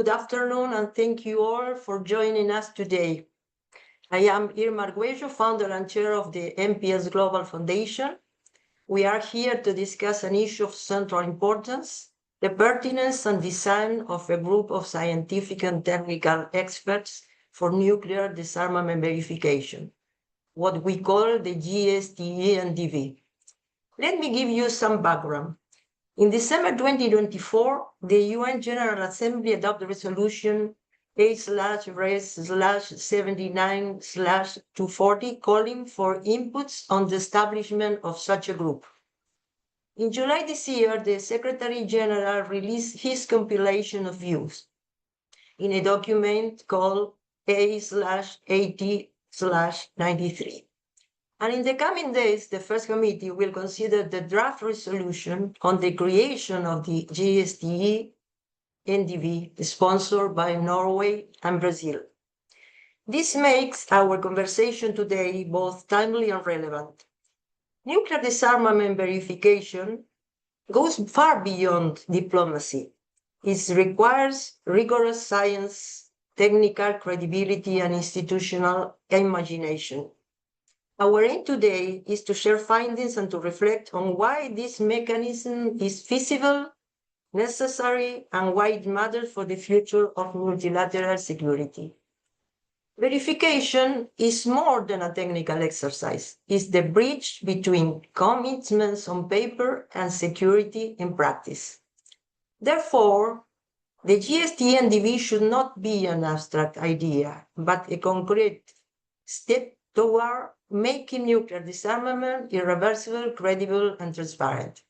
good afternoon, and thank you all for joining us today. I am Irma Arguello, founder and chair of the NPSGLOBAL Foundation. We are here to discuss an issue of central importance, the pertinence and design of a group of scientific and technical experts for nuclear disarmament verification, what we call the GSTE-NDV. Let me give you some background. In December 2024, the UN General Assembly adopted Resolution A/Res/79/240 calling for inputs on the establishment of such a group. In July this year, the Secretary General released his compilation of views in a document called A/80/93. And in the coming days, the first committee will consider the draft resolution on the creation of the GSTE-NDV, sponsored by Norway and Brazil. This makes our conversation today both timely and relevant. Nuclear disarmament verification goes far beyond diplomacy. It requires rigorous science, technical credibility, and institutional imagination. Our aim today is to share findings and to reflect on why this mechanism is feasible, necessary, and why it matters for the future of multilateral security. Verification is more than a technical exercise. It's the bridge between commitments on paper and security in practice. Therefore, the GSTE-NDV should not be an abstract idea, but a concrete step toward making nuclear disarmament irreversible, credible, and transparent.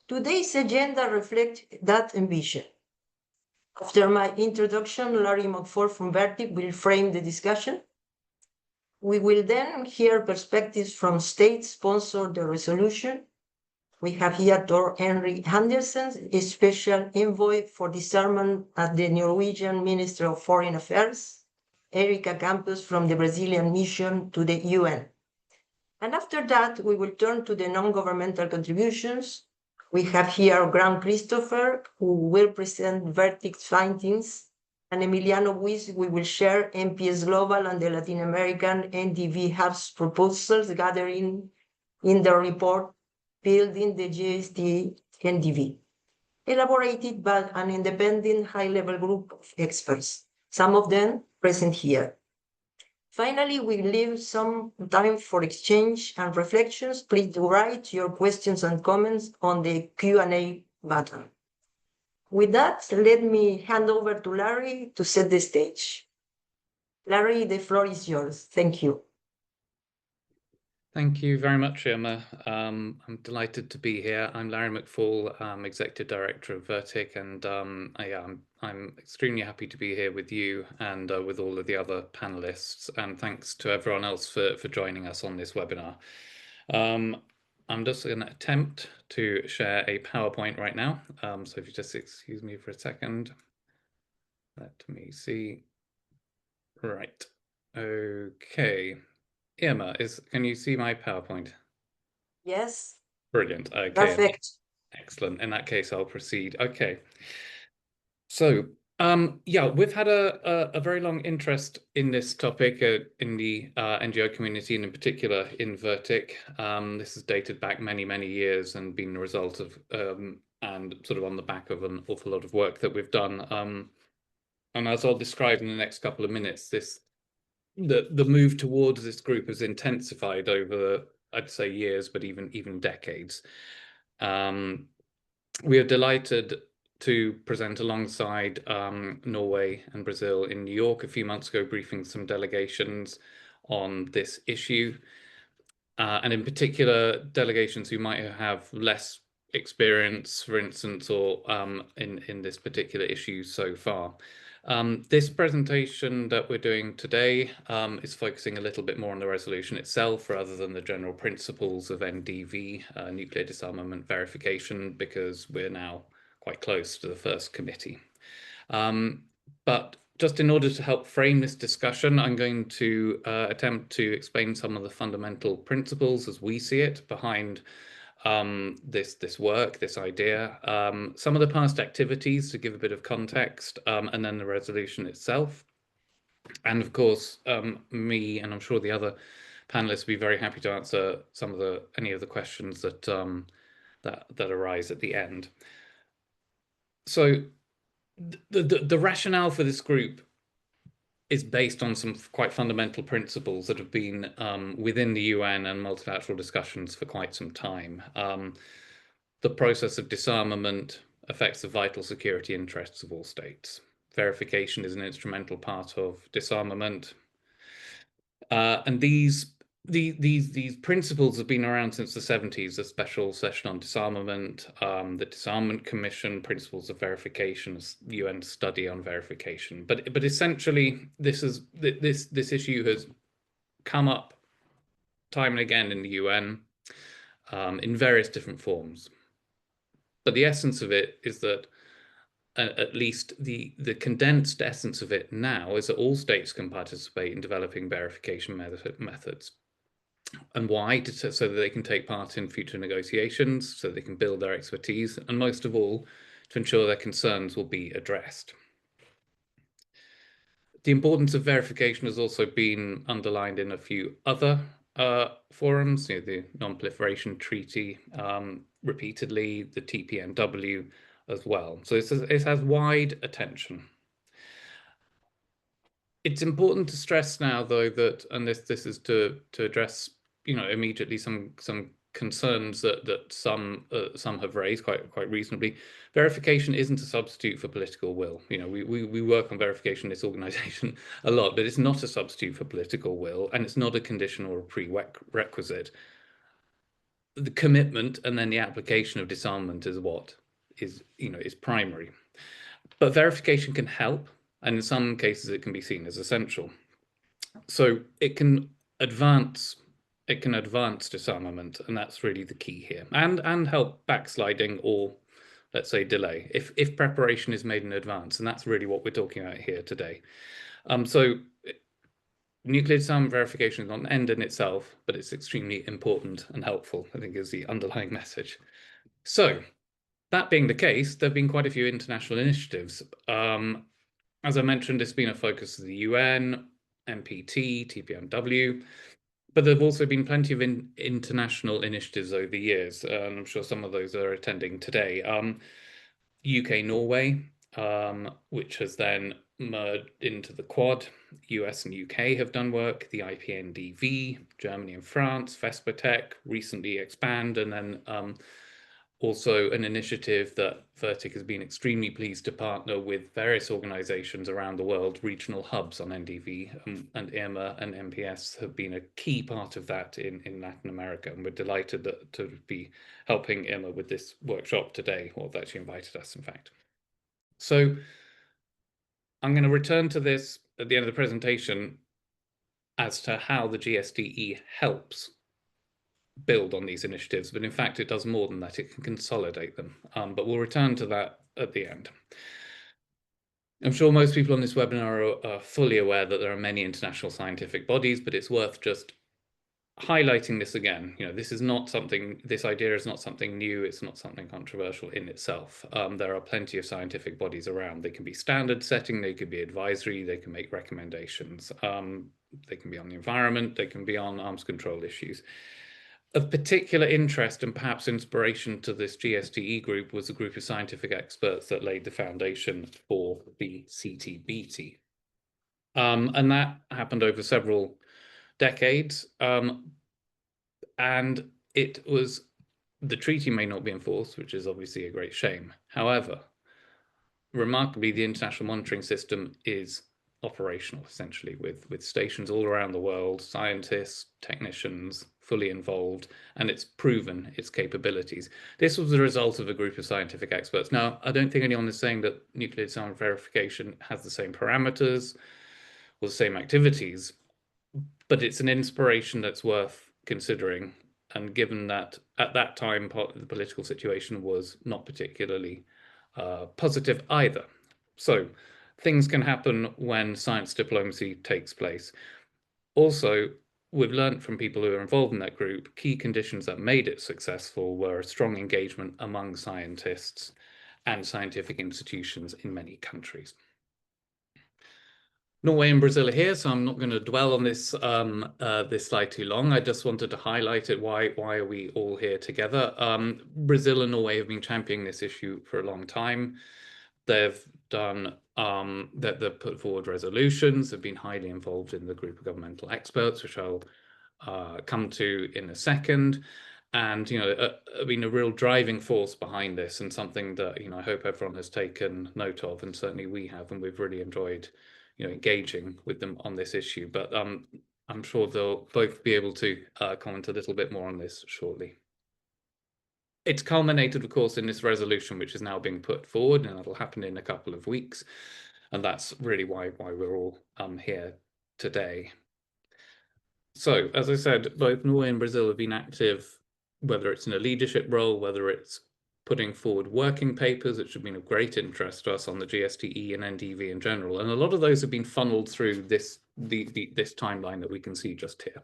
Today's agenda reflects that ambition. After my introduction, Larry McFall from VERTIC will frame the discussion. We will then hear perspectives from states sponsored the resolution. We have here Tor Henry Andersen, a special envoy for disarmament at the Norwegian Ministry of Foreign Affairs, Erika Campos from the Brazilian mission to the UN. And after that, we will turn to the non-governmental contributions. We have here Graham Christopher, who will present VERTIC's findings, and Emiliano Buiz, we will share NPSGLOBAL and the Latin American NDV Hub's proposals gathering in the report Building the GSTE-NDV, elaborated by an independent high-level group of experts, some of them present here. Finally, we leave some time for exchange and reflections. Please write your questions and comments on the Q&A button. With that, let me hand over to Larry to set the stage. Larry, the floor is yours. Thank you. Thank you very much, Irma. I'm delighted to be here. I'm Larry McFall, Executive Director of VERTIC, and I'm extremely happy to be here with you and with all of the other panelists. And thanks to everyone else for joining us on this webinar. I'm just going to attempt to share a PowerPoint right now. So if you just excuse me for a second. Let me see. Right. Okay. Irma, can you see my PowerPoint? Yes. Brilliant. Okay. Perfect. Excellent. In that case, I'll proceed. Okay. So, yeah, we've had a very long interest in this topic in the NGO community, and in particular in VERTIC. This is dated back many, many years and been the result of and sort of on the back of an awful lot of work that we've done. And as I'll describe in the next couple of minutes, the move towards this group has intensified over, I'd say, years, but even decades. We are delighted to present alongside Norway and Brazil in New York a few months ago, briefing some delegations on this issue, and in particular delegations who might have less experience, for instance, or in this particular issue so far. This presentation that we're doing today is focusing a little bit more on the resolution itself rather than the general principles of NDV, nuclear disarmament verification, because we're now quite close to the first committee. But just in order to help frame this discussion, I'm going to attempt to explain some of the fundamental principles as we see it behind this work, this idea, some of the past activities to give a bit of context, and then the resolution itself. And of course, me and I'm sure the other panelists will be very happy to answer any of the questions that that arise at the end. So the rationale for this group is based on some quite fundamental principles that have been within the UN and multilateral discussions for quite some time. The process of disarmament affects the vital security interests of all states. Verification is an instrumental part of disarmament. And these principles have been around since the 70s, the Special Session on Disarmament, the Disarmament Commission, Principles of Verification, UN study on verification. But essentially, this issue has come up time and again in the UN in various different forms. But the essence of it is that at least the condensed essence of it now is that all states can participate in developing verification methods. And why? So that they can take part in future negotiations, so they can build their expertise, and most of all, to ensure their concerns will be addressed. The importance of verification has also been underlined in a few other forums, the Non-Proliferation Treaty repeatedly, the TPNW as well. So it has wide attention. It's important to stress now, though, that, and this is to address, immediately some concerns that some have raised quite reasonably. Verification isn't a substitute for political will. We work on verification in this organization a lot, but it's not a substitute for political will, and it's not a condition or a prerequisite. The commitment and then the application of disarmament is what is primary. But verification can help, and in some cases it can be seen as essential. So it can advance disarmament, and that's really the key here, and help backsliding or, let's say, delay if preparation is made in advance, and that's really what we're talking about here today. So nuclear disarmament verification is not an end in itself, but it's extremely important and helpful, I think, is the underlying message. So that being the case, there have been quite a few international initiatives. As I mentioned, it's been a focus of the UN, NPT, TPNW, but there have also been plenty of international initiatives over the years, and I'm sure some of those are attending today. UK-Norway, which has then merged into the Quad. US and UK have done work, the IP-NDV, Germany and France, VESPA-TEC, recently expand, and then also an initiative that VERTIC has been extremely pleased to partner with various organizations around the world. Regional hubs on NDV and IRMA and MPS have been a key part of that in Latin America. And we're delighted to be helping IRMA with this workshop today, or they've actually invited us, in fact. So I'm going to return to this at the end of the presentation as to how the GSTE helps build on these initiatives, but in fact it does more than that. It can consolidate them, but we'll return to that at the end. I'm sure most people on this webinar are fully aware that there are many international scientific bodies, but it's worth just highlighting this again. This idea is not something new. It's not something controversial in itself. There are plenty of scientific bodies around. They can be standard setting, they could be advisory, they can make recommendations. They can be on the environment, they can be on arms control issues. Of particular interest and perhaps inspiration to this GSTE group was a group of scientific experts that laid the foundation for the CTBT. And that happened over several decades. And the treaty may not be enforced, which is obviously a great shame. However, remarkably, the international monitoring system is operational, essentially, with stations all around the world, scientists, technicians, fully involved, and it's proven its capabilities. This was the result of a group of scientific experts. Now, I don't think anyone is saying that nuclear disarmament verification has the same parameters or the same activities, but it's an inspiration that's worth considering. And given that at that time, part of the political situation was not particularly positive either. So things can happen when science diplomacy takes place. Also, we've learned from people who are involved in that group, key conditions that made it successful were a strong engagement among scientists and scientific institutions in many countries. Norway and Brazil are here, so I'm not going to dwell on this this slide too long. I just wanted to highlight it. Why are we all here together? Brazil and Norway have been championing this issue for a long time. They've done they've put forward resolutions. They've been highly involved in the group of governmental experts, which I'll come to in a second. And been a real driving force behind this, and something that I hope everyone has taken note of, and certainly we have, and we've really enjoyed engaging with them on this issue. But I'm sure they'll both be able to comment a little bit more on this shortly. It's culminated, of course, in this resolution, which is now being put forward, and that'll happen in a couple of weeks. And that's really why we're all here today. So, as I said, both Norway and Brazil have been active, whether it's in a leadership role, whether it's putting forward working papers, which have been of great interest to us on the GSTE and NDV in general. And a lot of those have been funneled through this timeline that we can see just here.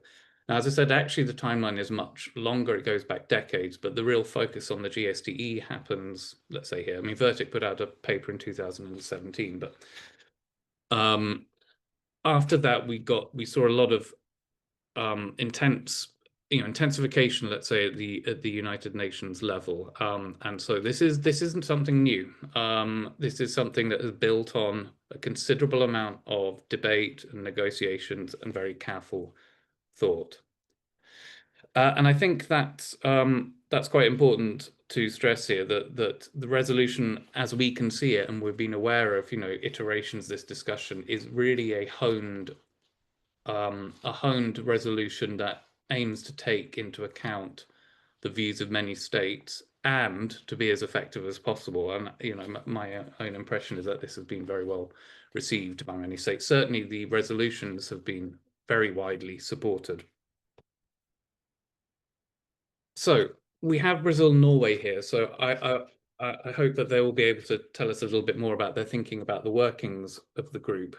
Now, as I said, actually the timeline is much longer. It goes back decades, but the real focus on the GSTE happens, let's say here. I mean, VERTIC put out a paper in 2017, but after that, we saw a lot of intensification, let's say, at the United Nations level, and so this isn't something new. This is something that is built on a considerable amount of debate and negotiations and very careful thought. And I think that's quite important to stress here, that the resolution, as we can see it, and we've been aware of, iterations of this discussion, is really a honed resolution that aims to take into account the views of many states and to be as effective as possible. And my own impression is that this has been very well received by many states. Certainly the resolutions have been very widely supported. So we have Brazil and Norway here. So I hope that they will be able to tell us a little bit more about their thinking about the workings of the group.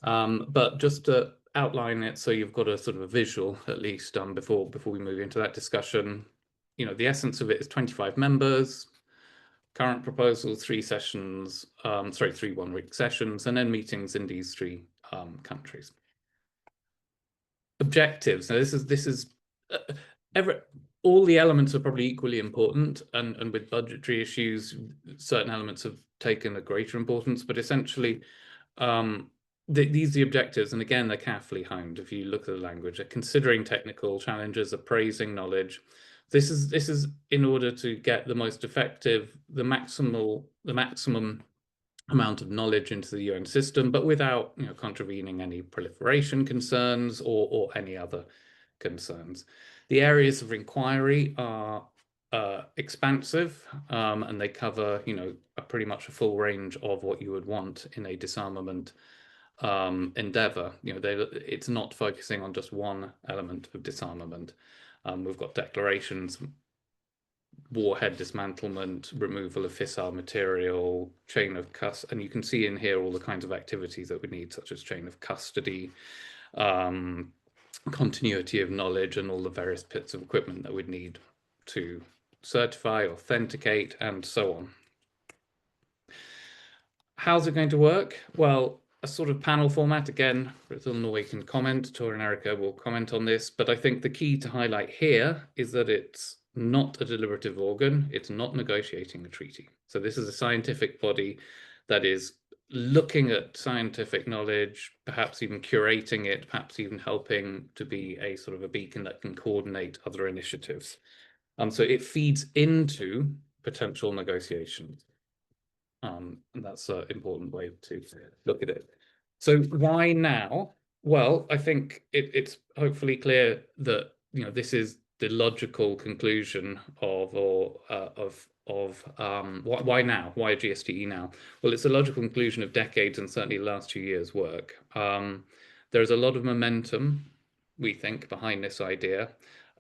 But just to outline it, so you've got a sort of a visual, at least, before we move into that discussion. The essence of it is 25 members, current proposal, 3 sessions, 3 one-week sessions, and then meetings in these 3 countries. Objectives. Now, this is all the elements are probably equally important, and with budgetary issues, certain elements have taken a greater importance, but essentially, these are the objectives, and again, they're carefully honed. If you look at the language, they're considering technical challenges, appraising knowledge. This is in order to get the most effective, the maximum amount of knowledge into the UN system, but without contravening any proliferation concerns or any other concerns. The areas of inquiry are expansive, and they cover pretty much a full range of what you would want in a disarmament endeavor. It's not focusing on just one element of disarmament. We've got declarations, warhead dismantlement, removal of fissile material, chain of custody, and you can see in here all the kinds of activities that we need, such as chain of custody, continuity of knowledge, and all the various bits of equipment that we'd need to certify, authenticate, and so on. How's it going to work? Well, a sort of panel format. Again, Brazil and Norway can comment, Tor and Erica will comment on this, but I think the key to highlight here is that it's not a deliberative organ, it's not negotiating a treaty. So this is a scientific body that is looking at scientific knowledge, perhaps even curating it, perhaps even helping to be a sort of a beacon that can coordinate other initiatives. So it feeds into potential negotiations. And that's an important way to look at it. So why now? Well, I think it's hopefully clear that this is the logical conclusion of why now? Why GSTE now? Well, it's a logical conclusion of decades and certainly the last 2 years' work. There's a lot of momentum, we think, behind this idea,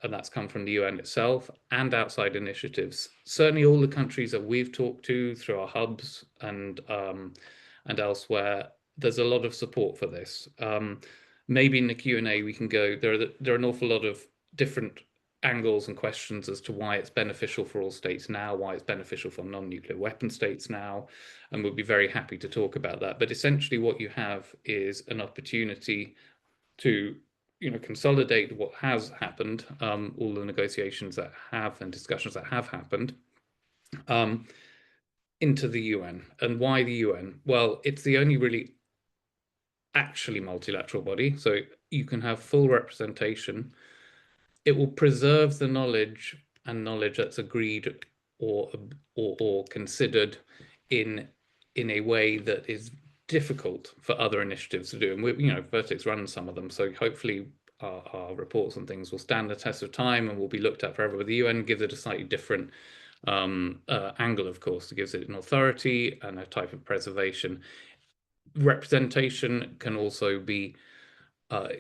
and that's come from the UN itself and outside initiatives. Certainly all the countries that we've talked to through our hubs and elsewhere, there's a lot of support for this. maybe in the Q&A we can go, there are an awful lot of different angles and questions as to why it's beneficial for all states now, why it's beneficial for non-nuclear weapon states now, and we'll be very happy to talk about that. But essentially what you have is an opportunity to consolidate what has happened, all the negotiations that have and discussions that have happened, into the UN. And why the UN? Well, it's the only really actually multilateral body, so you can have full representation. It will preserve the knowledge that's agreed or considered in a way that is difficult for other initiatives to do. And VERTIC's run some of them, so hopefully our reports and things will stand the test of time and will be looked at forever. But the UN gives it a slightly different angle, of course. It gives it an authority and a type of preservation. Representation can also be,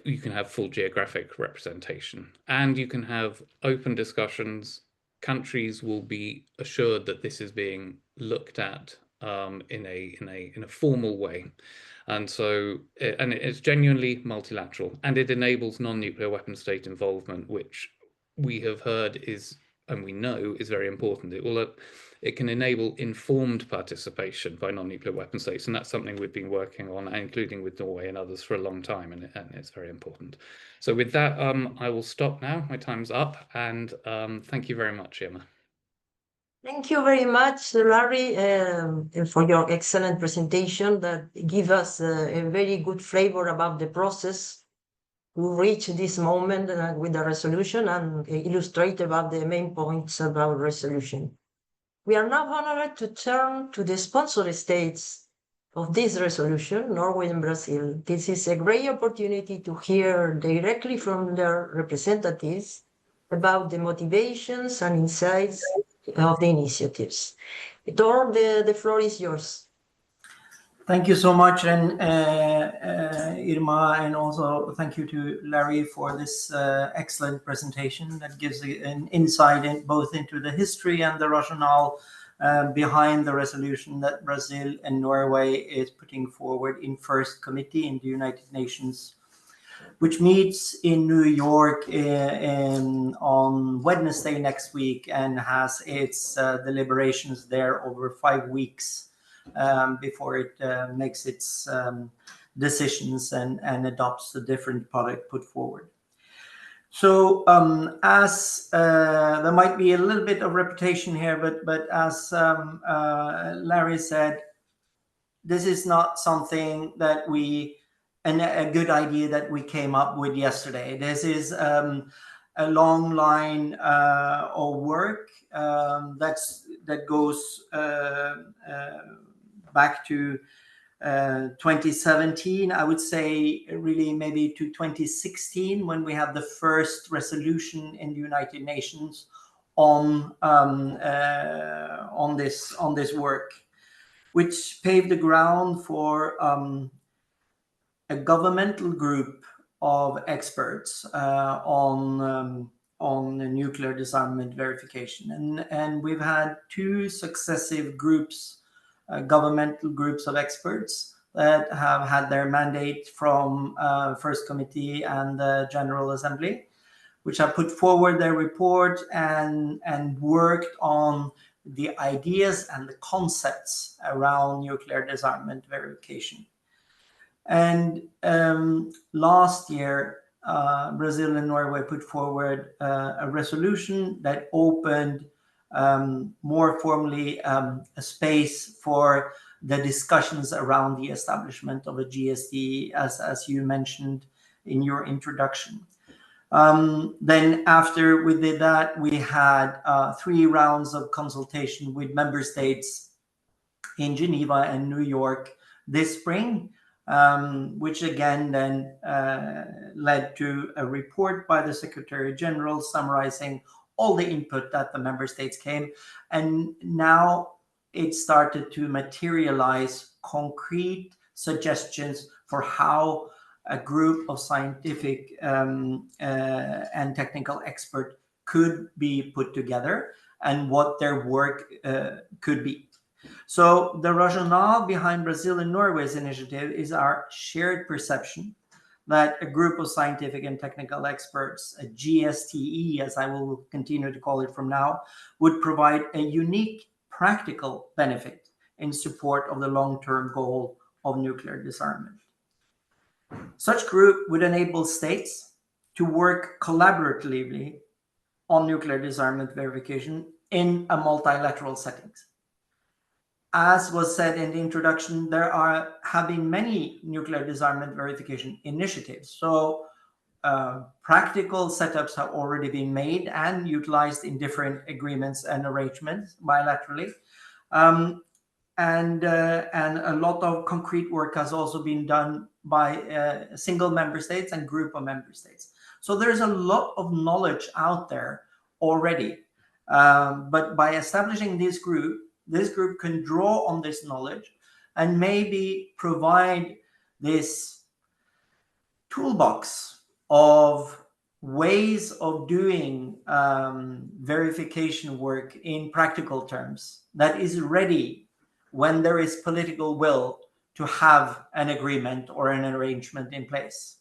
you can have full geographic representation, and you can have open discussions. Countries will be assured that this is being looked at in a formal way, and so it's genuinely multilateral, and it enables non-nuclear weapon state involvement, which we have heard is, and we know is, very important. It can enable informed participation by non-nuclear weapon states, and that's something we've been working on, including with Norway and others, for a long time, and it's very important. So with that, I will stop now. My time's up, and thank you very much, Irma. Thank you very much, Larry, for your excellent presentation that give us a very good flavor about the process to reach this moment with the resolution, and illustrate about the main points about resolution. We are now honored to turn to the sponsor states of this resolution, Norway and Brazil. This is a great opportunity to hear directly from their representatives about the motivations and insights of the initiatives. Tor, the floor is yours. Thank you so much, and Irma, and also thank you to Larry for this excellent presentation that gives an insight both into the history and the rationale behind the resolution that Brazil and Norway is putting forward in First Committee in the United Nations, which meets in New York on Wednesday next week and has its deliberations there over 5 weeks. Before it makes its decisions and adopts the different product put forward. So as there might be a little bit of repetition here, but as Larry said, this is not something that a good idea that we came up with yesterday. This is a long line of work that goes back to 2017, I would say, really maybe to 2016, when we had the first resolution in the United Nations on this work, which paved the ground for a governmental group of experts on nuclear disarmament verification, and we've had 2 successive groups. Governmental groups of experts that have had their mandate from First Committee and the General Assembly, which have put forward their report and worked on the ideas and the concepts around nuclear disarmament verification. And last year, Brazil and Norway put forward a resolution that opened more formally a space for the discussions around the establishment of a GSTE, as you mentioned in your introduction. Then after we did that, we had 3 rounds of consultation with member states in Geneva and New York this spring, which again then led to a report by the Secretary General summarizing all the input that the member states came, and now it started to materialize concrete suggestions for how a group of scientific and technical experts could be put together and what their work could be. So the rationale behind Brazil and Norway's initiative is our shared perception that a group of scientific and technical experts, a GSTE, as I will continue to call it from now, would provide a unique practical benefit in support of the long-term goal of nuclear disarmament. Such group would enable states to work collaboratively on nuclear disarmament verification in a multilateral setting. As was said in the introduction, there have been many nuclear disarmament verification initiatives. So practical setups have already been made and utilized in different agreements and arrangements bilaterally. And a lot of concrete work has also been done by single member states and group of member states. So there's a lot of knowledge out there already. But by establishing this group can draw on this knowledge and maybe provide this toolbox of ways of doing verification work in practical terms that is ready when there is political will to have an agreement or an arrangement in place.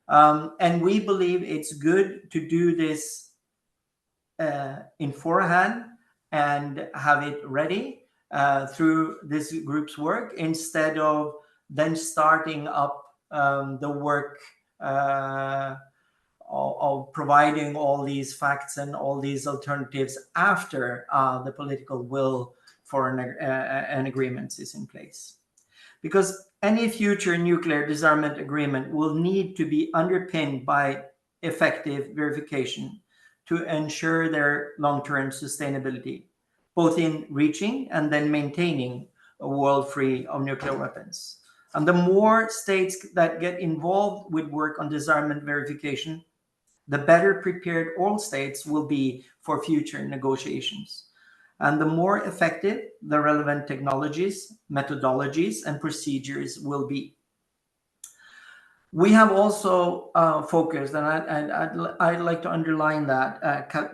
And we believe it's good to do this in forehand and have it ready through this group's work, instead of then starting up the work of providing all these facts and all these alternatives after the political will for an agreement is in place. Because any future nuclear disarmament agreement will need to be underpinned by effective verification to ensure their long-term sustainability, both in reaching and then maintaining a world free of nuclear weapons. And the more states that get involved with work on disarmament verification, the better prepared all states will be for future negotiations. And the more effective the relevant technologies, methodologies, and procedures will be. We have also focused, and I'd like to underline that,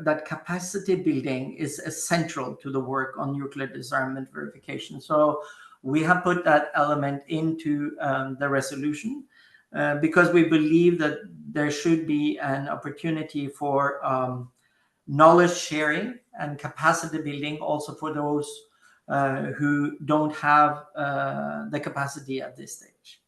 that capacity building is essential to the work on nuclear disarmament verification. So we have put that element into the resolution because we believe that there should be an opportunity for knowledge sharing and capacity building also for those who don't have the capacity at this stage.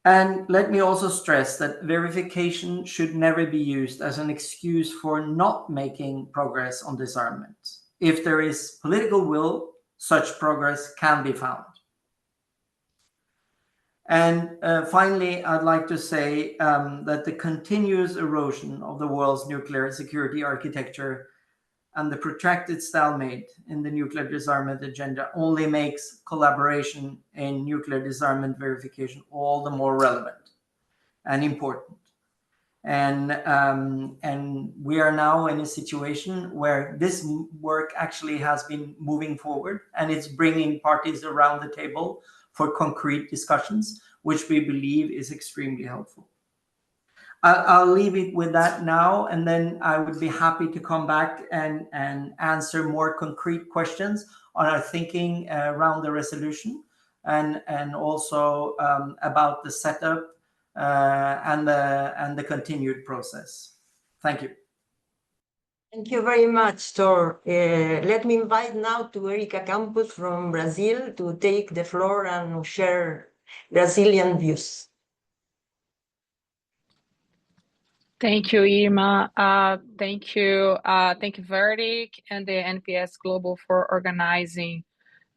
And let me also stress that verification should never be used as an excuse for not making progress on disarmament. If there is political will, such progress can be found. And finally, I'd like to say that the continuous erosion of the world's nuclear security architecture and the protracted stalemate in the nuclear disarmament agenda only makes collaboration in nuclear disarmament verification all the more relevant and important. And we are now in a situation where this work actually has been moving forward, and it's bringing parties around the table for concrete discussions, which we believe is extremely helpful. I'll leave it with that now, and then I would be happy to come back and answer more concrete questions on our thinking around the resolution, and also about the setup and the continued process. Thank you. Thank you very much, Tor. Let me invite now to Erika Campos from Brazil to take the floor and share Brazilian views. Thank you, Irma. Thank you, VERTIC and the NPS Global for organizing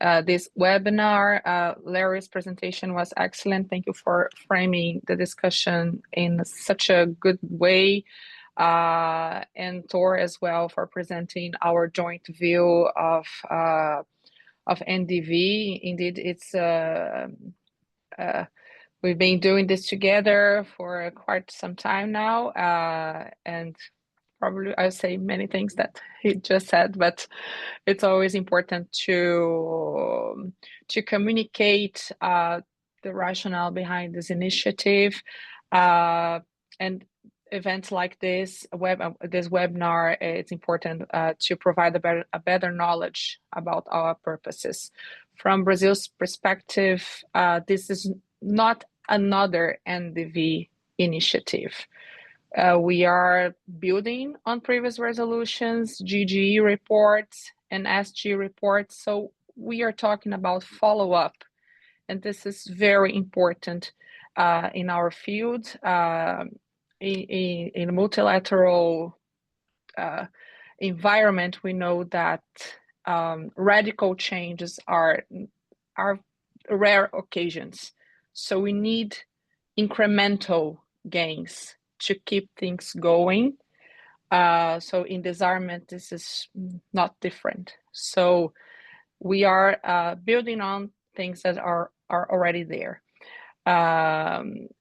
this webinar. Larry's presentation was excellent. Thank you for framing the discussion in such a good way. And Tor as well for presenting our joint view of NDV. Indeed, it's we've been doing this together for quite some time now, and probably I'll say many things that he just said, but it's always important to communicate the rationale behind this initiative, and events like this webinar. It's important to provide a better knowledge about our purposes. From Brazil's perspective, this is not another NDV initiative. We are building on previous resolutions, GGE reports, and SG reports. So we are talking about follow-up, and this is very important in our field. In multilateral environment, we know that radical changes are rare occasions. So we need incremental gains to keep things going. So in disarmament, this is not different. So we are building on things that are already there.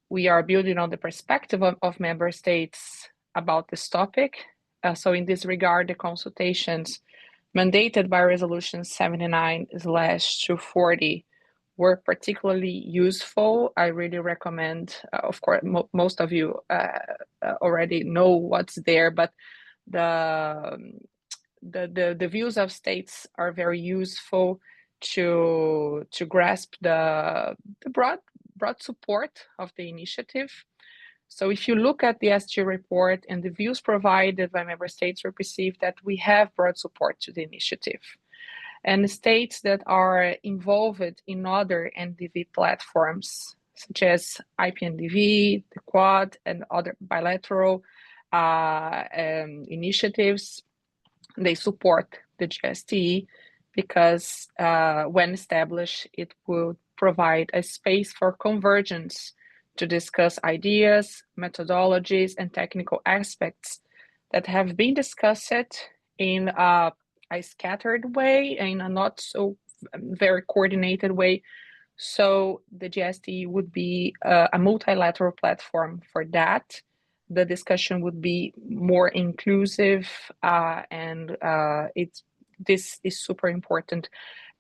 We are building on the perspective of member states about this topic. So in this regard, the consultations mandated by Resolution 79/240 were particularly useful. I really recommend, of course, most of you already know what's there, but the views of states are very useful to grasp the broad support of the initiative. So if you look at the SG report and the views provided by member states, we perceive that we have broad support to the initiative. And states that are involved in other NDV platforms, such as IPNDV, the Quad, and other bilateral initiatives, they support the GSTE because when established, it will provide a space for convergence to discuss ideas, methodologies, and technical aspects that have been discussed in a scattered way, in a not so very coordinated way. So the GSTE would be a multilateral platform for that. The discussion would be more inclusive, and this is super important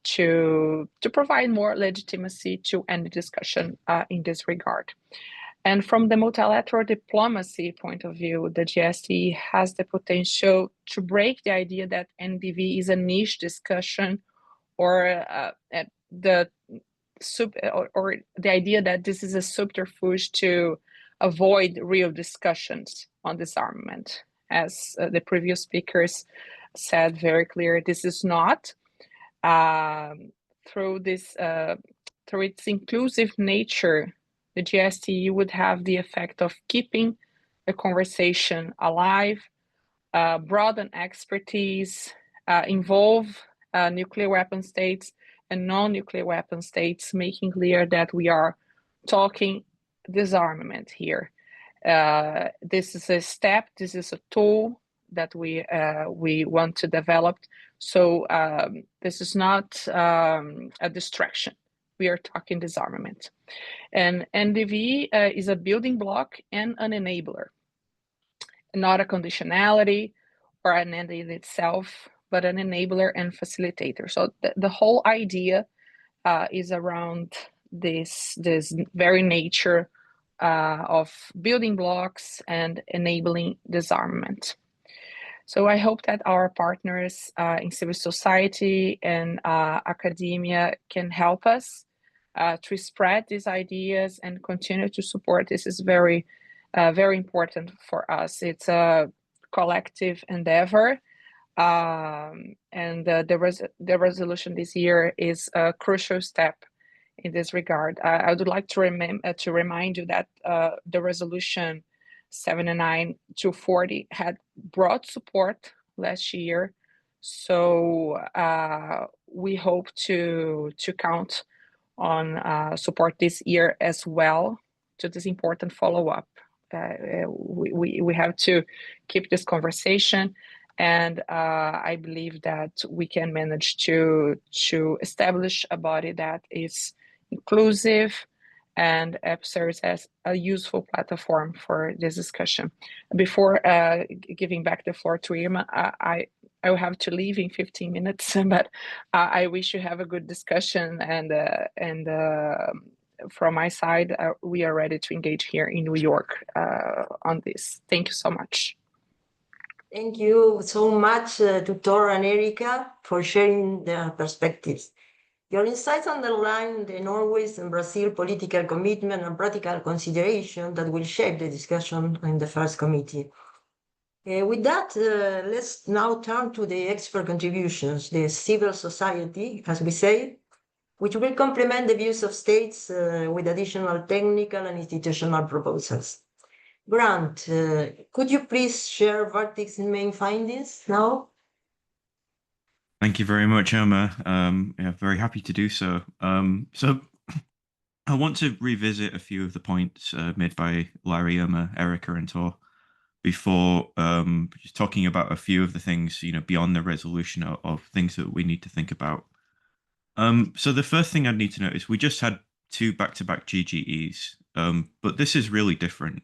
to provide more legitimacy to any discussion in this regard. And from the multilateral diplomacy point of view, the GSTE has the potential to break the idea that NDV is a niche discussion, or the idea that this is a subterfuge to avoid real discussions on disarmament. As the previous speakers said very clear, this is not. Through its inclusive nature, the GSTE would have the effect of keeping the conversation alive, broaden expertise, involve nuclear weapon states and non-nuclear weapon states, making clear that we are talking disarmament here. This is a step, this is a tool that we want to develop. So this is not a distraction. We are talking disarmament. And NDV is a building block and an enabler, not a conditionality or an end in itself, but an enabler and facilitator. So the whole idea is around this very nature of building blocks and enabling disarmament. So I hope that our partners in civil society and academia can help us to spread these ideas and continue to support. This is very, very important for us. It's a collective endeavor, and the resolution this year is a crucial step in this regard. I would like to remind you that the resolution 79/240 had broad support last year, so we hope to count on support this year as well to this important follow-up. We have to keep this conversation, and I believe that we can manage to establish a body that is inclusive and serves as a useful platform for this discussion. Before giving back the floor to Irma, I will have to leave in 15 minutes, but I wish you have a good discussion, and from my side, we are ready to engage here in New York on this. Thank you so much. Thank you so much, Tutor and Erica, for sharing their perspectives. Your insights underline the Norway's and Brazil political commitment and practical consideration that will shape the discussion in the first committee. With that, let's now turn to the expert contributions, the civil society, as we say, which will complement the views of states with additional technical and institutional proposals. Grant, could you please share VERTIC's main findings now? Thank you very much, Irma. Yeah, very happy to do so. So I want to revisit a few of the points made by Larry, Irma, Erica, and Tor before just talking about a few of the things, beyond the resolution of things that we need to think about. So the first thing I'd need to note is we just had 2 back-to-back GGEs, but this is really different.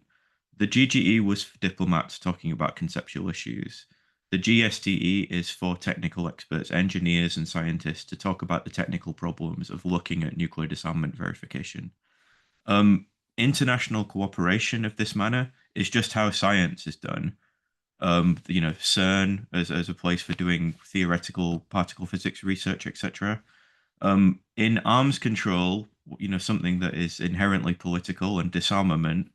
The GGE was for diplomats talking about conceptual issues. The GSTE is for technical experts, engineers and scientists to talk about the technical problems of looking at nuclear disarmament verification. International cooperation of this manner is just how science is done. CERN as a place for doing theoretical particle physics research, etc. In arms control, something that is inherently political, and disarmament,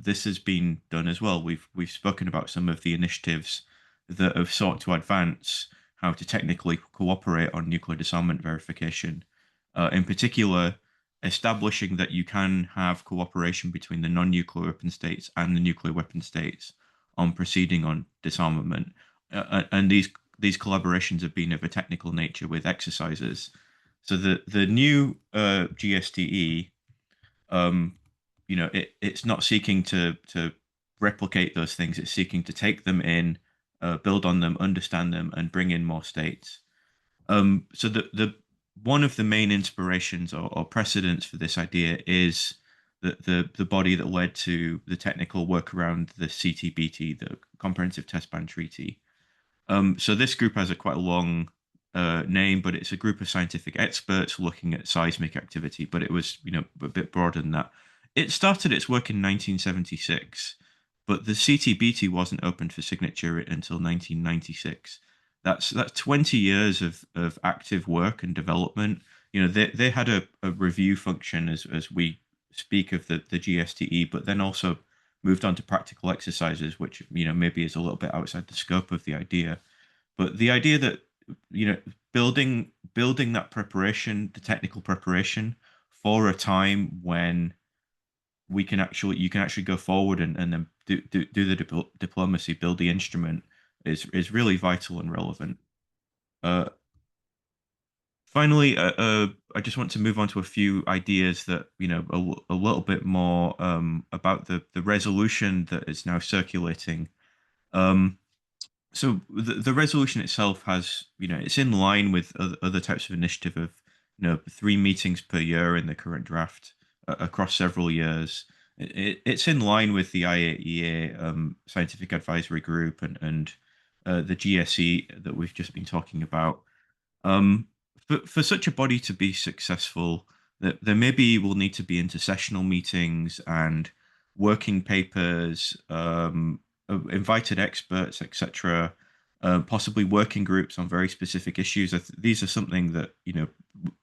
this has been done as well. We've spoken about some of the initiatives that have sought to advance how to technically cooperate on nuclear disarmament verification. In particular, establishing that you can have cooperation between the non-nuclear weapon states and the nuclear weapon states on proceeding on disarmament. And these collaborations have been of a technical nature with exercises. So the new GSTE, it's not seeking to replicate those things. It's seeking to take them in, build on them, understand them, and bring in more states. So the one of the main inspirations or precedents for this idea is the body that led to the technical work around the CTBT, the Comprehensive Test Ban Treaty. So this group has quite a long name, but it's a group of scientific experts looking at seismic activity, but it was, a bit broader than that. It started its work in 1976, but the CTBT wasn't opened for signature until 1996. That's 20 years of active work and development. They had a review function as we speak of the GSTE, but then also moved on to practical exercises, which maybe is a little bit outside the scope of the idea. But the idea that building that preparation, the technical preparation for a time when you can actually go forward and then do the diplomacy, build the instrument, is really vital and relevant. Finally, I just want to move on to a few ideas that a little bit more about the resolution that is now circulating. So the resolution itself has, it's in line with other types of initiative of 3 meetings per year in the current draft across several years. It's in line with the IAEA Scientific Advisory Group and the GSE that we've just been talking about. For such a body to be successful, there maybe will need to be intersessional meetings and working papers, invited experts, etc., possibly working groups on very specific issues. These are something that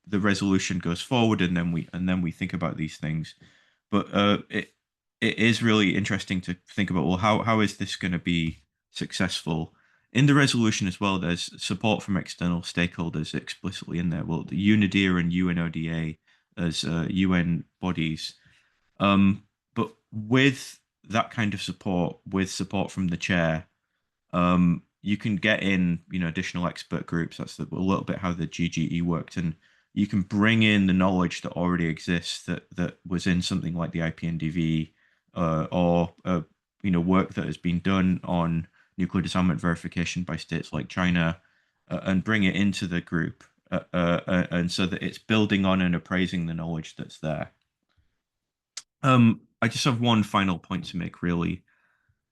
the resolution goes forward, and then we think about these things. But it is really interesting to think about, well, how is this going to be successful? In the resolution as well, there's support from external stakeholders explicitly in there. Well, the UNIDIR and UNODA as UN bodies. But with that kind of support, with support from the chair, you can get in, additional expert groups. That's a little bit how the GGE worked, and you can bring in the knowledge that already exists that was in something like the IP-NDV or work that has been done on nuclear disarmament verification by states like China, and bring it into the group, and so that it's building on and appraising the knowledge that's there. I just have one final point to make, really.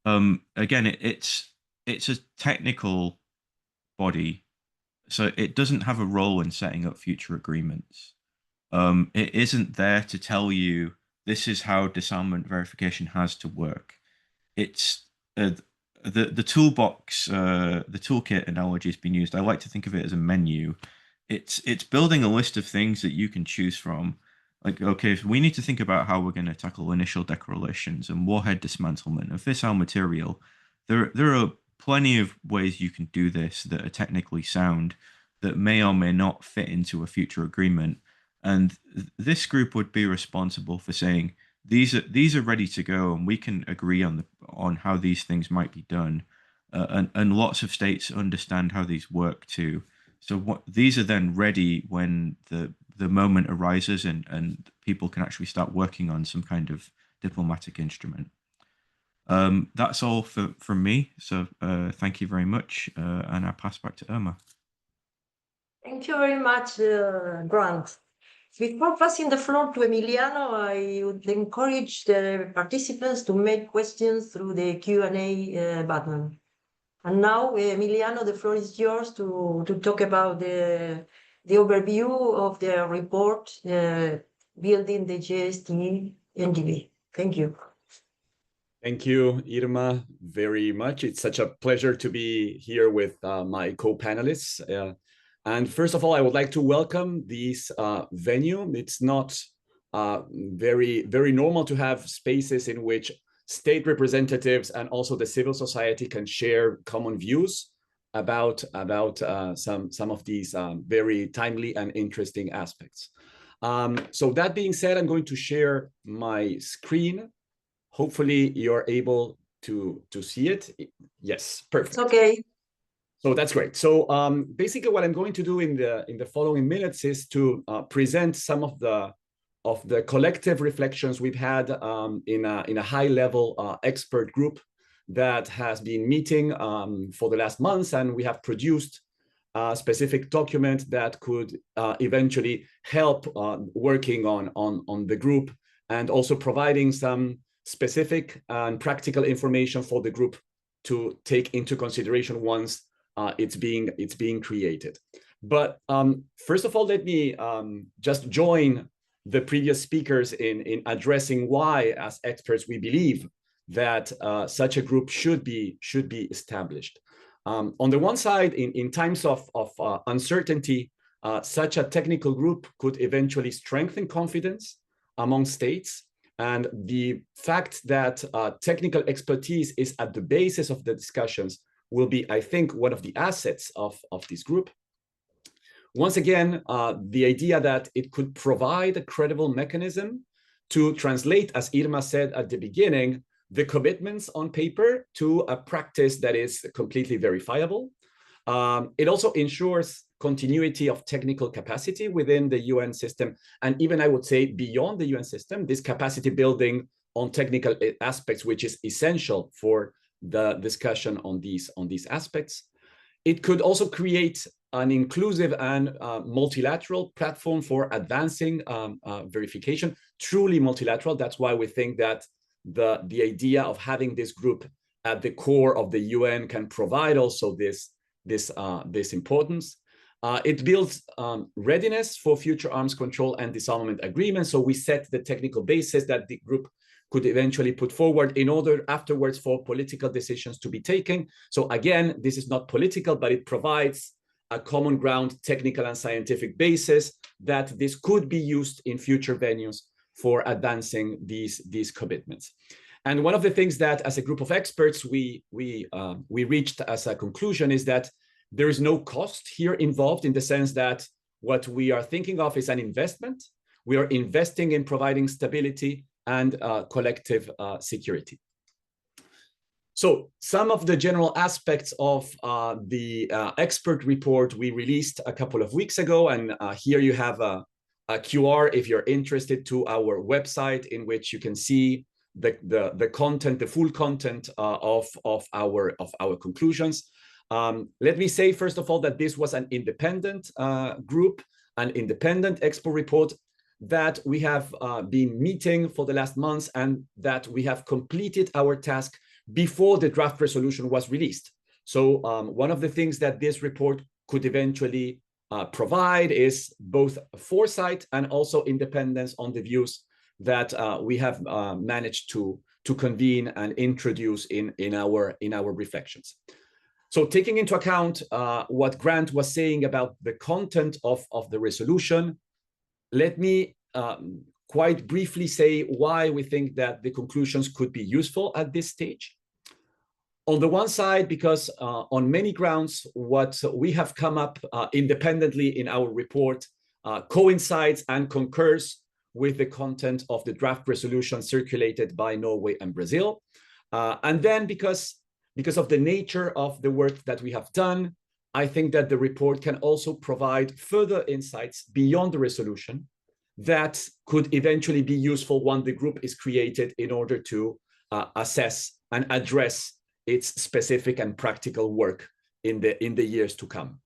Again, it's a technical body, so it doesn't have a role in setting up future agreements. It isn't there to tell you this is how disarmament verification has to work. It's the toolbox, the toolkit analogy has been used. I like to think of it as a menu. it's building a list of things that you can choose from. Like, okay, if we need to think about how we're going to tackle initial decorrelations and warhead dismantlement and fissile material, there are plenty of ways you can do this that are technically sound that may or may not fit into a future agreement. And this group would be responsible for saying these are ready to go, and we can agree on how these things might be done. And lots of states understand how these work too. So these are then ready when the moment arises and people can actually start working on some kind of diplomatic instrument. That's all from me. So thank you very much. And I pass back to Irma. Thank you very much, Grant. Before passing the floor to Emiliano, I would encourage the participants to make questions through the Q&A button. And now, Emiliano, the floor is yours to talk about the overview of the report building the GSTE-NDV. Thank you. Thank you, Irma, very much. It's such a pleasure to be here with my co-panelists. And first of all, I would like to welcome this venue. It's not very normal to have spaces in which state representatives and also the civil society can share common views about some of these very timely and interesting aspects. So that being said, I'm going to share my screen. Hopefully you're able to see it. Yes, perfect. It's okay. So that's great. So basically what I'm going to do in the following minutes is to present some of the collective reflections we've had in a high-level expert group that has been meeting for the last months, and we have produced a specific document that could eventually help working on the group, and also providing some specific and practical information for the group to take into consideration once it's being created. But first of all, let me just join the previous speakers in addressing why, as experts, we believe that such a group should be established. On the one side, in times of uncertainty, such a technical group could eventually strengthen confidence among states. And the fact that technical expertise is at the basis of the discussions will be, I think, one of the assets of this group. Once again, the idea that it could provide a credible mechanism to translate, as Irma said at the beginning, the commitments on paper to a practice that is completely verifiable. It also ensures continuity of technical capacity within the UN system, and even I would say beyond the UN system, this capacity building on technical aspects, which is essential for the discussion on these aspects. It could also create an inclusive and multilateral platform for advancing verification, truly multilateral. That's why we think that the idea of having this group at the core of the UN can provide also this importance. It builds readiness for future arms control and disarmament agreements. So we set the technical basis that the group could eventually put forward in order afterwards for political decisions to be taken. So again, this is not political, but it provides a common ground, technical and scientific basis that this could be used in future venues for advancing these commitments. And one of the things that, as a group of experts, we reached as a conclusion is that there is no cost here involved, in the sense that what we are thinking of is an investment. We are investing in providing stability and collective security. So some of the general aspects of the expert report we released a couple of weeks ago, and here you have a QR if you're interested to our website, in which you can see the content, the full content of our conclusions. Let me say, first of all, that this was an independent group, an independent expert report that we have been meeting for the last months, and that we have completed our task before the draft resolution was released. So one of the things that this report could eventually provide is both foresight and also independence on the views that we have managed to convene and introduce in our reflections. So taking into account what Grant was saying about the content of the resolution, let me quite briefly say why we think that the conclusions could be useful at this stage. On the one side, because on many grounds, what we have come up independently in our report coincides and concurs with the content of the draft resolution circulated by Norway and Brazil. And then because of the nature of the work that we have done, I think that the report can also provide further insights beyond the resolution that could eventually be useful when the group is created in order to assess and address its specific and practical work in the years to come.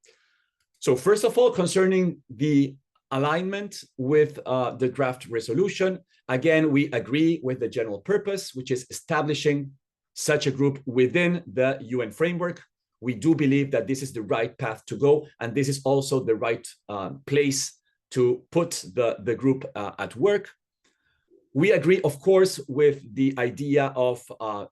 So first of all, concerning the alignment with the draft resolution, again, we agree with the general purpose, which is establishing such a group within the UN framework. We do believe that this is the right path to go, and this is also the right place to put the group at work. We agree, of course, with the idea of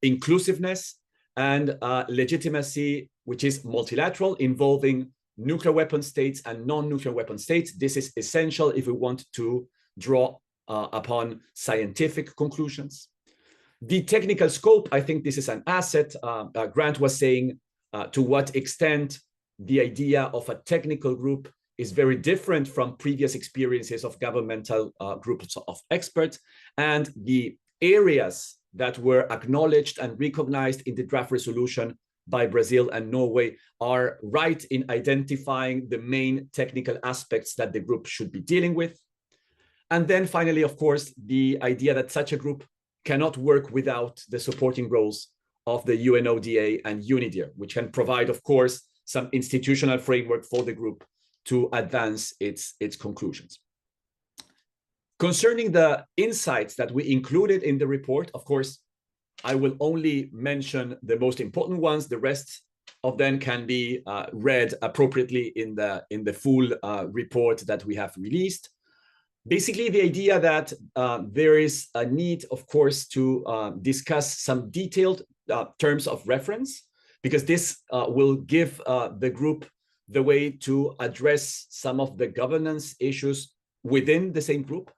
inclusiveness and legitimacy, which is multilateral, involving nuclear weapon states and non-nuclear weapon states. This is essential if we want to draw upon scientific conclusions. The technical scope, I think this is an asset. Grant was saying to what extent the idea of a technical group is very different from previous experiences of governmental groups of experts, and the areas that were acknowledged and recognized in the draft resolution by Brazil and Norway are right in identifying the main technical aspects that the group should be dealing with. And then finally, of course, the idea that such a group cannot work without the supporting roles of the UNODA and UNIDIR, which can provide, of course, some institutional framework for the group to advance its conclusions. Concerning the insights that we included in the report, of course, I will only mention the most important ones. The rest of them can be read appropriately in the full report that we have released. Basically, the idea that there is a need, of course, to discuss some detailed terms of reference, because this will give the group the way to address some of the governance issues within the same group.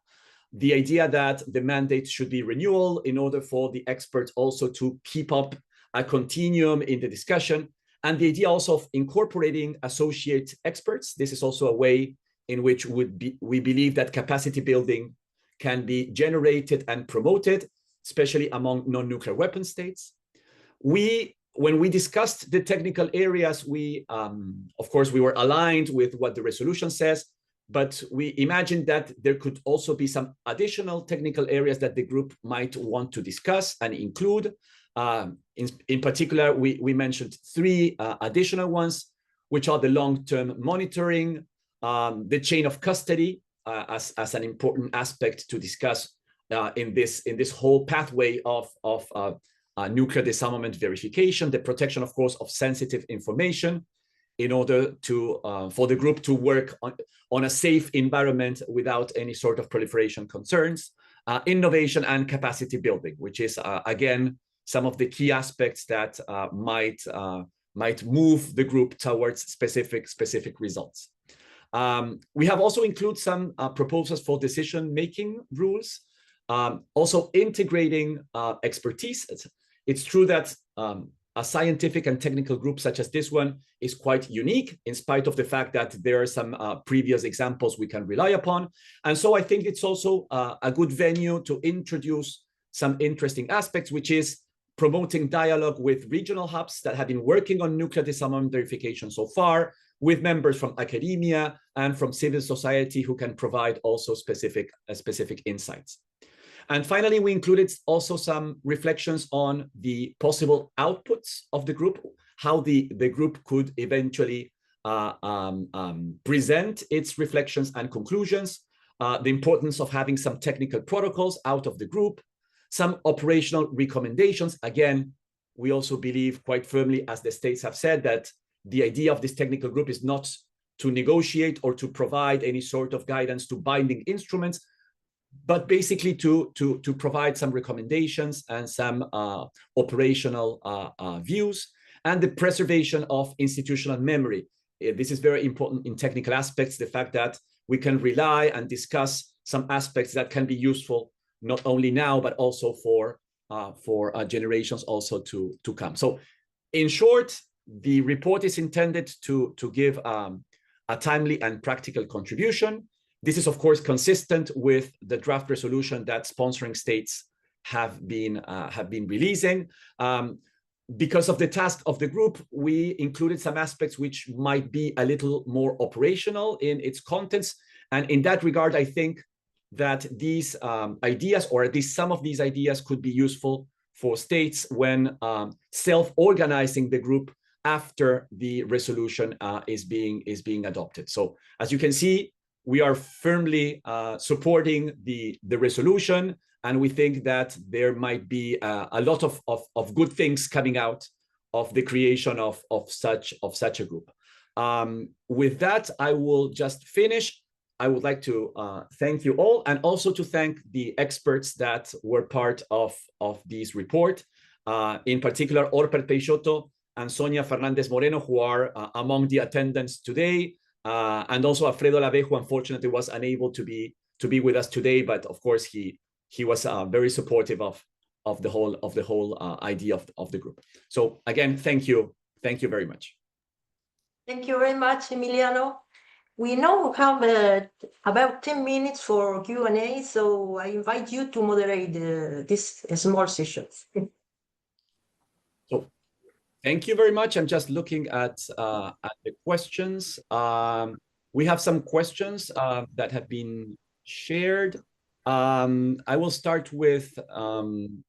The idea that the mandate should be renewal in order for the experts also to keep up a continuum in the discussion, and the idea also of incorporating associate experts. This is also a way in which we believe that capacity building can be generated and promoted, especially among non-nuclear weapon states. When we discussed the technical areas, of course, we were aligned with what the resolution says, but we imagined that there could also be some additional technical areas that the group might want to discuss and include. In particular, we mentioned three additional ones, which are the long-term monitoring, the chain of custody as an important aspect to discuss in this whole pathway of nuclear disarmament verification, the protection, of course, of sensitive information, in order to for the group to work on a safe environment without any sort of proliferation concerns, innovation and capacity building, which is again some of the key aspects that might move the group towards specific results. We have also included some proposals for decision-making rules, also integrating expertise. It's true that a scientific and technical group such as this one is quite unique, in spite of the fact that there are some previous examples we can rely upon. And so I think it's also a good venue to introduce some interesting aspects, which is promoting dialogue with regional hubs that have been working on nuclear disarmament verification so far, with members from academia and from civil society who can provide also specific insights. And finally, we included also some reflections on the possible outputs of the group, how the group could eventually present its reflections and conclusions, the importance of having some technical protocols out of the group, some operational recommendations. Again, we also believe quite firmly, as the states have said, that the idea of this technical group is not to negotiate or to provide any sort of guidance to binding instruments, but basically to provide some recommendations and some operational views. and the preservation of institutional memory. This is very important in technical aspects, the fact that we can rely and discuss some aspects that can be useful not only now, but also for generations also to come. So in short, the report is intended to give a timely and practical contribution. This is, of course, consistent with the draft resolution that sponsoring states have been releasing. Because of the task of the group, we included some aspects which might be a little more operational in its contents. And in that regard, I think that these ideas, or at least some of these ideas, could be useful for states when self-organizing the group after the resolution is being adopted. So as you can see, we are firmly supporting the resolution, and we think that there might be a lot of good things coming out of the creation of such a group. With that, I will just finish. I would like to thank you all, and also to thank the experts that were part of this report, in particular Orper Peixoto and Sonia Fernandez Moreno, who are among the attendants today, and also Alfredo Lave, who unfortunately was unable to be with us today, but of course he was very supportive of the whole idea of the group. So again, thank you very much. Thank you very much, Emiliano. We now have about 10 minutes for Q&A, so I invite you to moderate this small session. So, thank you very much. I'm just looking at the questions. We have some questions that have been shared. I will start with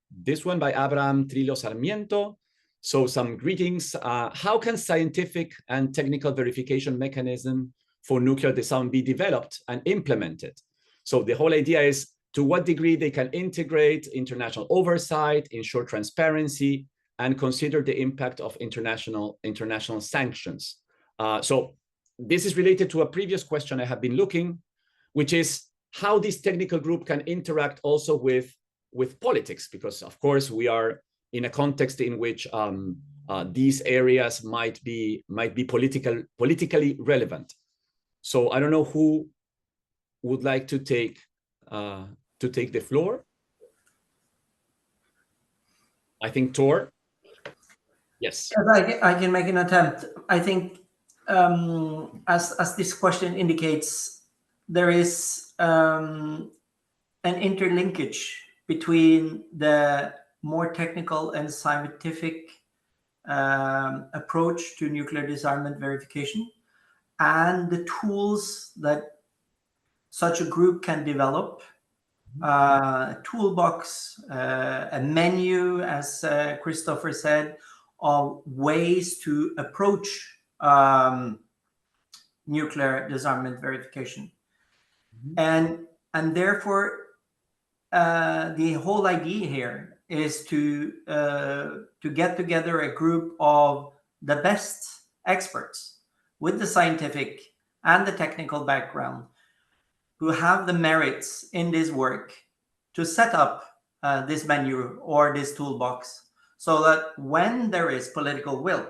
this one by Abraham Trillo Sarmiento. So some greetings. How can scientific and technical verification mechanism for nuclear disarmament be developed and implemented? So the whole idea is to what degree they can integrate international oversight, ensure transparency, and consider the impact of international sanctions. So this is related to a previous question I have been looking, which is how this technical group can interact also with politics, because of course we are in a context in which these areas might be politically relevant. So I don't know who would like to take the floor. I think Tor. Yes. I can make an attempt. I think, as this question indicates, there is an interlinkage between the more technical and scientific approach to nuclear disarmament verification and the tools that such a group can develop, a toolbox, a menu, as Christopher said, of ways to approach nuclear disarmament verification. And therefore, the whole idea here is to get together a group of the best experts with the scientific and the technical background who have the merits in this work to set up this menu or this toolbox, so that when there is political will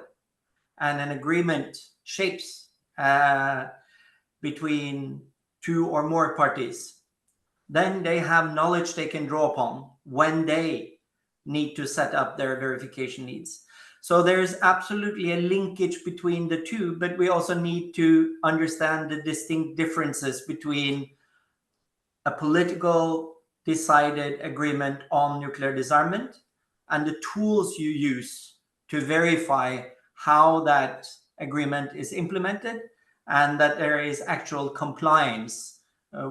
and an agreement shapes between two or more parties, then they have knowledge they can draw upon when they need to set up their verification needs. So there's absolutely a linkage between the two, but we also need to understand the distinct differences between a political decided agreement on nuclear disarmament and the tools you use to verify how that agreement is implemented and that there is actual compliance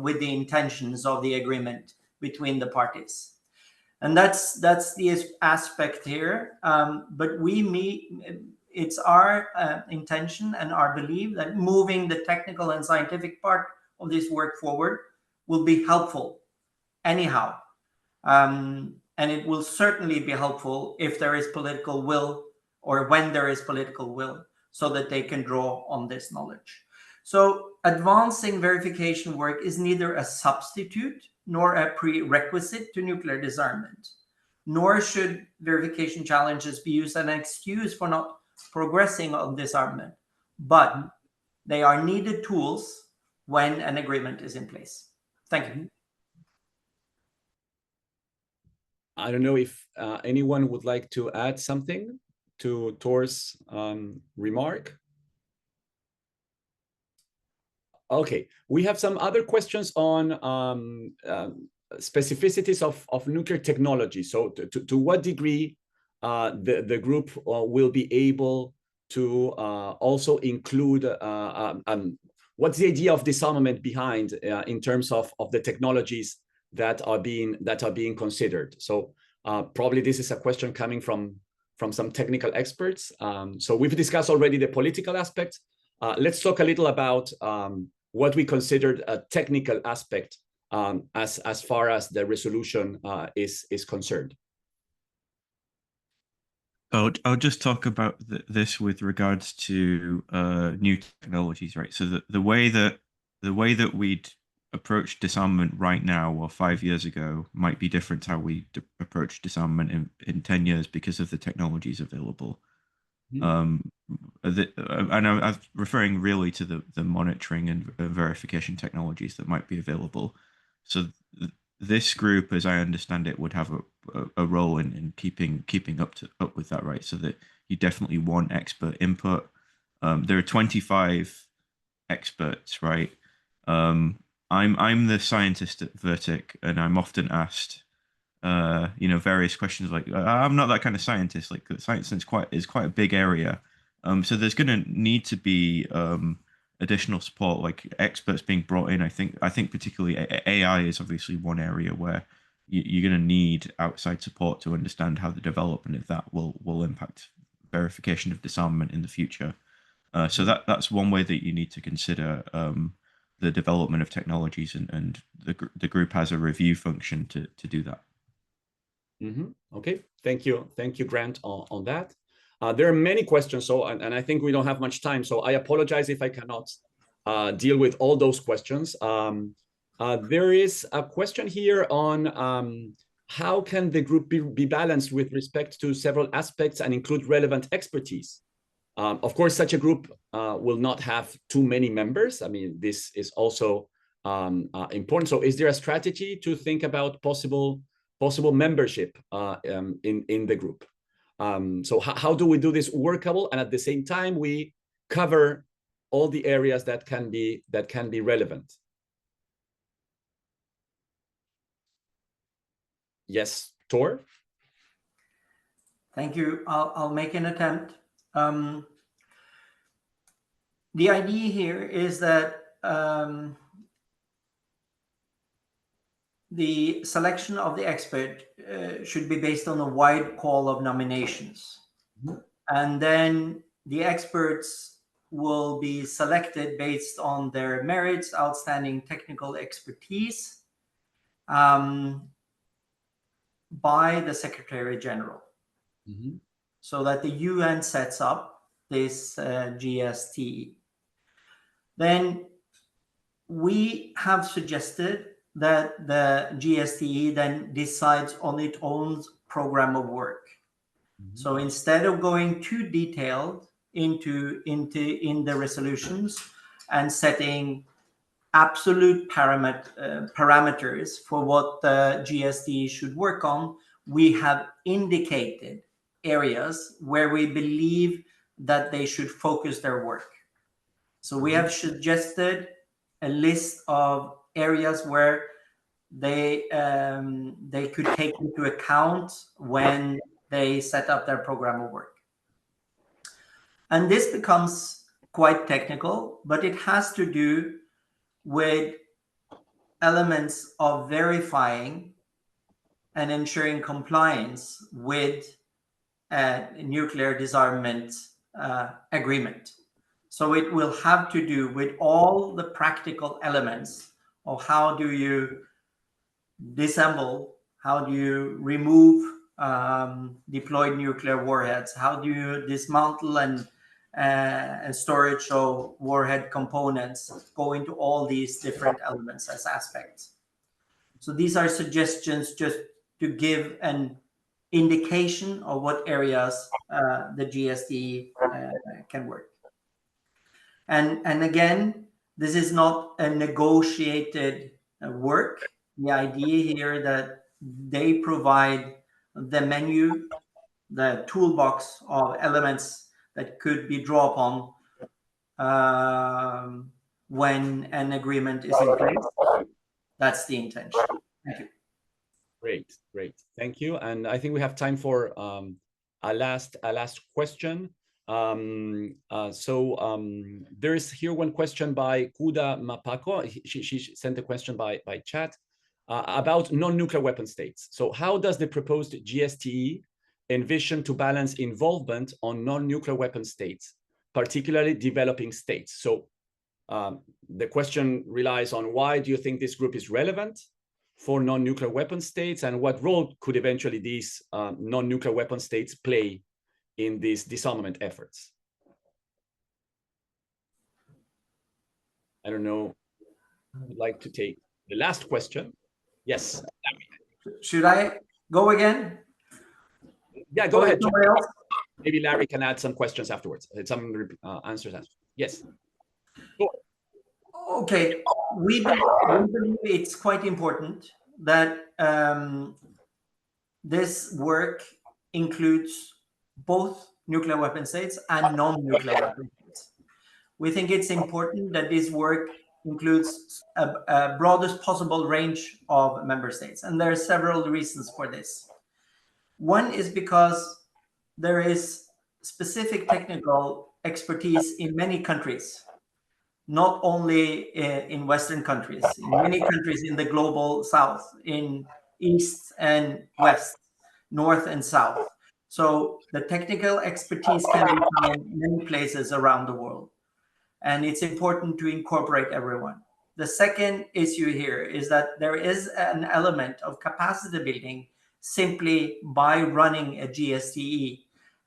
with the intentions of the agreement between the parties. And that's the aspect here. But it's our intention and our belief that moving the technical and scientific part of this work forward will be helpful anyhow. And it will certainly be helpful if there is political will, or when there is political will, so that they can draw on this knowledge. So advancing verification work is neither a substitute nor a prerequisite to nuclear disarmament, nor should verification challenges be used as an excuse for not progressing on disarmament, but they are needed tools when an agreement is in place. Thank you. I don't know if anyone would like to add something to Tor's remark. Okay, we have some other questions on specificities of nuclear technology. So to what degree the group will be able to also include what's the idea of disarmament behind in terms of the technologies that are being considered. So probably this is a question coming from some technical experts. So we've discussed already the political aspect. Let's talk a little about what we considered a technical aspect as far as the resolution is concerned. I'll just talk about this with regards to new technologies, right? So the way that we'd approach disarmament right now or 5 years ago might be different to how we approach disarmament in 10 years because of the technologies available. And I'm referring really to the monitoring and verification technologies that might be available. So this group, as I understand it, would have a role in keeping up with that, right? So that you definitely want expert input. There are 25 experts, right? I'm the scientist at VERTIC, and I'm often asked, various questions like, I'm not that kind of scientist. Like, science is quite a big area. So there's going to need to be additional support, like experts being brought in. I think particularly AI is obviously one area where you're going to need outside support to understand how the development of that will impact verification of disarmament in the future. So that's one way that you need to consider the development of technologies, and the group has a review function to do that. Okay, thank you, Grant, on that. There are many questions, and I think we don't have much time, so I apologize if I cannot deal with all those questions. There is a question here on how can the group be balanced with respect to several aspects and include relevant expertise. Of course, such a group will not have too many members. I mean, this is also important. So is there a strategy to think about possible membership in the group? So how do we do this workable, and at the same time we cover all the areas that can be relevant? Yes, Tor? Thank you. I'll make an attempt. The idea here is that the selection of the expert should be based on a wide call of nominations. And then the experts will be selected based on their merits, outstanding technical expertise by the Secretary General. So that the UN sets up this GSTE. Then we have suggested that the GSTE then decides on its own program of work. So instead of going too detailed in the resolutions and setting absolute parameters for what the GSTE should work on, we have indicated areas where we believe that they should focus their work. So we have suggested a list of areas where they could take into account when they set up their program of work. And this becomes quite technical, but it has to do with elements of verifying and ensuring compliance with a nuclear disarmament agreement. So it will have to do with all the practical elements of how do you disassemble, how do you remove deployed nuclear warheads, how do you dismantle and storage of warhead components, go into all these different elements as aspects. So these are suggestions just to give an indication of what areas the GSTE can work. And again, this is not a negotiated work. The idea here that they provide the menu, the toolbox of elements that could be drawn upon when an agreement is in place. That's the intention. Thank you. Great, great. Thank you. And I think we have time for a last question. There is here one question by Kuda Mapako. She sent a question by chat about non-nuclear weapon states. So how does the proposed GSTE envision to balance involvement on non-nuclear weapon states, particularly developing states? So the question relies on why do you think this group is relevant for non-nuclear weapon states, and what role could eventually these non-nuclear weapon states play in these disarmament efforts? I don't know. I'd like to take the last question. Yes. Should I go again? Yeah, go ahead. Maybe Larry can add some questions afterwards. Some answers after. Yes. Go. Okay. We believe it's quite important that this work includes both nuclear weapon states and non-nuclear weapon states. We think it's important that this work includes a broadest possible range of member states, and there are several reasons for this. One is because there is specific technical expertise in many countries, not only in Western countries, in many countries in the global South, in East and West, North and South. So the technical expertise can be found in many places around the world. And it's important to incorporate everyone. The second issue here is that there is an element of capacity building simply by running a GSTE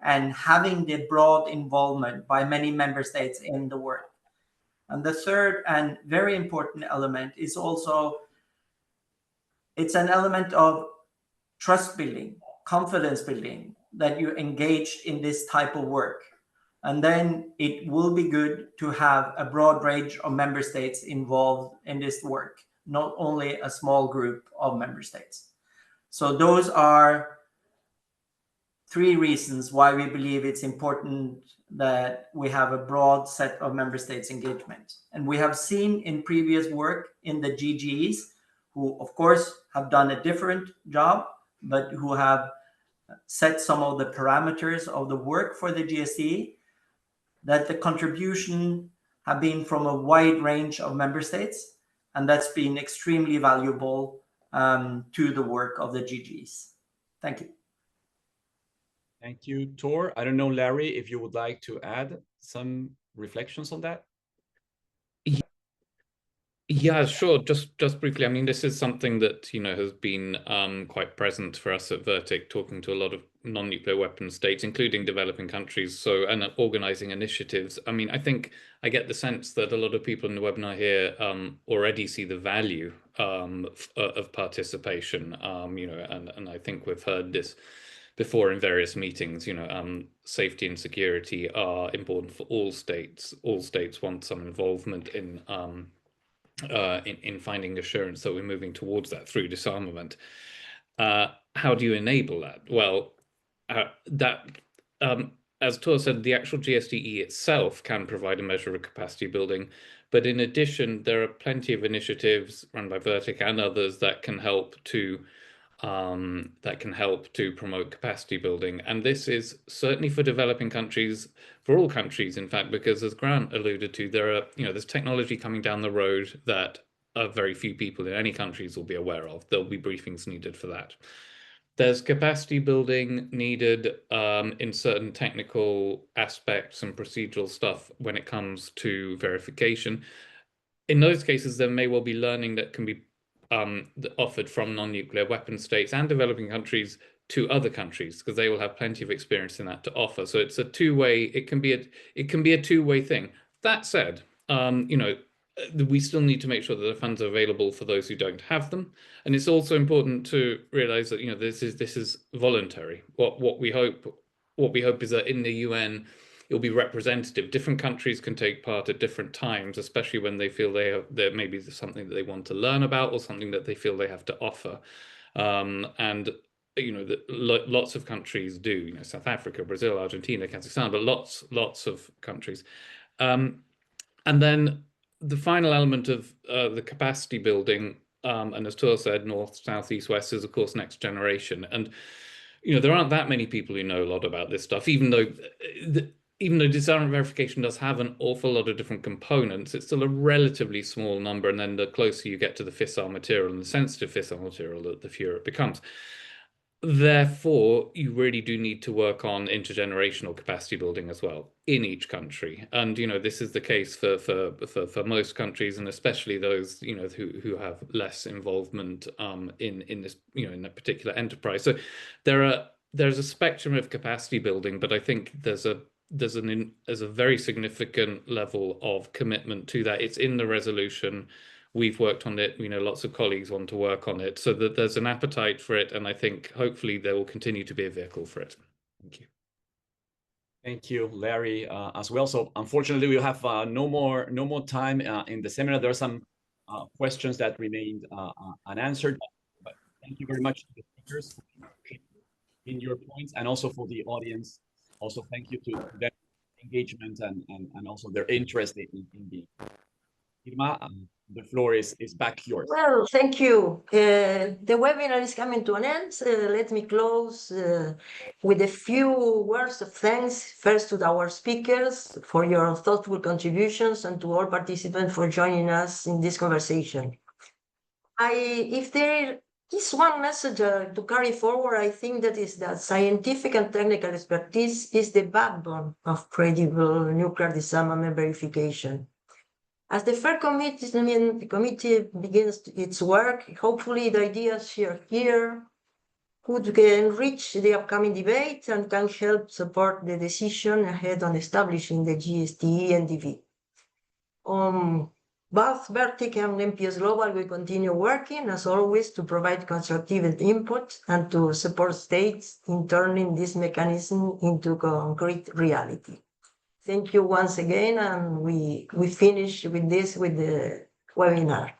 and having the broad involvement by many member states in the work. And the third and very important element is also, it's an element of trust building, confidence building, that you engage in this type of work. And then it will be good to have a broad range of member states involved in this work, not only a small group of member states. So those are three reasons why we believe it's important that we have a broad set of member states engagement. And we have seen in previous work in the GGEs, who of course have done a different job, but who have set some of the parameters of the work for the GSTE, that the contribution have been from a wide range of member states, and that's been extremely valuable to the work of the GGEs. Thank you. Thank you, Tor. I don't know, Larry, if you would like to add some reflections on that. Yeah, sure. Just briefly. I mean, this is something that, you know, has been quite present for us at VERTIC, talking to a lot of non-nuclear weapon states, including developing countries, and organizing initiatives. I mean, I think I get the sense that a lot of people in the webinar here already see the value of participation, you know, and I think we've heard this before in various meetings. You know, safety and security are important for all states. All states want some involvement in finding assurance that we're moving towards that through disarmament. How do you enable that? Well, as Tor said, the actual GSTE itself can provide a measure of capacity building, but in addition, there are plenty of initiatives run by VERTIC and others that can help to promote capacity building. And this is certainly for developing countries, for all countries, in fact, because as Grant alluded to, there's technology coming down the road that very few people in any countries will be aware of. There'll be briefings needed for that. There's capacity building needed in certain technical aspects and procedural stuff when it comes to verification. In those cases, there may well be learning that can be offered from non-nuclear weapon states and developing countries to other countries, because they will have plenty of experience in that to offer. So it's a two-way. It can be a two-way thing. That said, you know, we still need to make sure that the funds are available for those who don't have them, and it's also important to realize that, you know, this is voluntary. What we hope is that in the UN, it'll be representative. Different countries can take part at different times, especially when they feel there maybe there's something that they want to learn about or something that they feel they have to offer. And lots of countries do, South Africa, Brazil, Argentina, Kazakhstan, but lots of countries. And then the final element of the capacity building, and as Tor said, north, south, east, west is of course next generation. And there aren't that many people who know a lot about this stuff, even though disarmament verification does have an awful lot of different components. It's still a relatively small number, and then the closer you get to the fissile material and the sensitive fissile material, the fewer it becomes. Therefore, you really do need to work on intergenerational capacity building as well in each country. And this is the case for most countries, and especially those who have less involvement in this in a particular enterprise. So there's a spectrum of capacity building, but I think there's a very significant level of commitment to that. It's in the resolution. We've worked on it. Lots of colleagues want to work on it, so that there's an appetite for it, and I think hopefully there will continue to be a vehicle for it. Thank you. Thank you, Larry, as well. So unfortunately, we have no more time in the seminar. There are some questions that remained unanswered, but thank you very much to the speakers in your points, and also for the audience. Also, thank you to their engagement and also their interest in the Irma. The floor is back yours. Well, thank you. The webinar is coming to an end. Let me close with a few words of thanks. First, to our speakers for your thoughtful contributions, and to all participants for joining us in this conversation. If there is one message to carry forward, I think that is that scientific and technical expertise is the backbone of credible nuclear disarmament verification. As the FAIR committee begins its work, hopefully the ideas shared here could enrich the upcoming debate and can help support the decision ahead on establishing the GSTE-NDV. Both VERTIC and NPS Global will continue working, as always, to provide constructive input and to support states in turning this mechanism into concrete reality. Thank you once again, and we finish with the webinar.